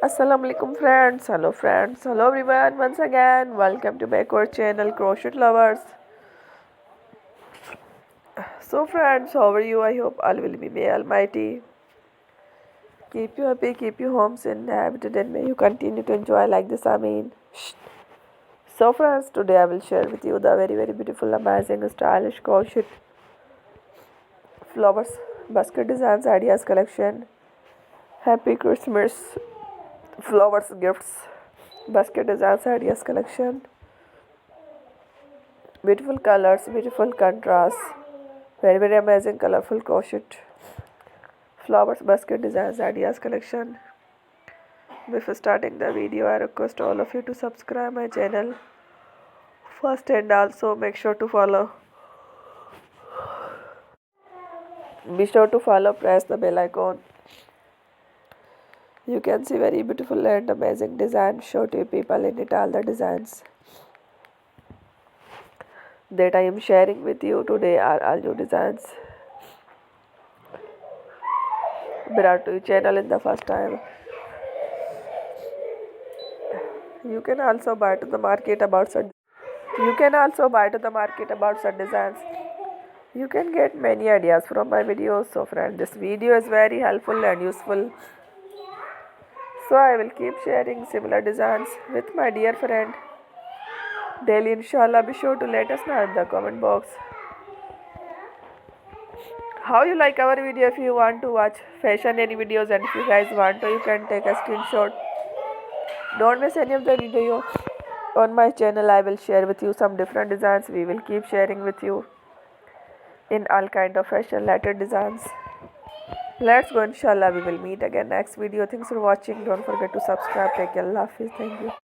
Assalamu alaikum friends, hello everyone, once again welcome to back our channel Crochet Lovers. So friends, how are you? I hope all will be may almighty keep you happy, keep you homes inhabited, and may you continue to enjoy like this. So friends, today I will share with you the very beautiful, amazing, stylish crochet flowers basket designs ideas collection. Happy Christmas flowers gifts basket designs ideas collection. Beautiful colors, beautiful contrasts, very amazing colorful crochet flowers basket designs ideas collection. Before starting the video, I request all of you to subscribe my channel first, and also make sure to follow. Be sure to follow, press the bell icon. You can see very beautiful and amazing design. Show to people in it all the designs that I am sharing with you today are all new designs brought to your channel in the first time. You can also buy to the market about such. You can also buy to the market about such designs. You can get many ideas from my videos. So friend, this video is very helpful and useful. So I will keep sharing similar designs with my dear friend daily, inshallah. Be sure to let us know in the comment box how you like our video. If you want to watch fashion any videos, and if you guys want to, you can take a screenshot. Don't miss any of the video on my channel. I will share with you some different designs. We will keep sharing with you in all kind of fashion related designs. Let's go, inshallah. We will meet again next video. Thanks for watching. Don't forget to subscribe. Take care. Allah Hafiz. Thank you.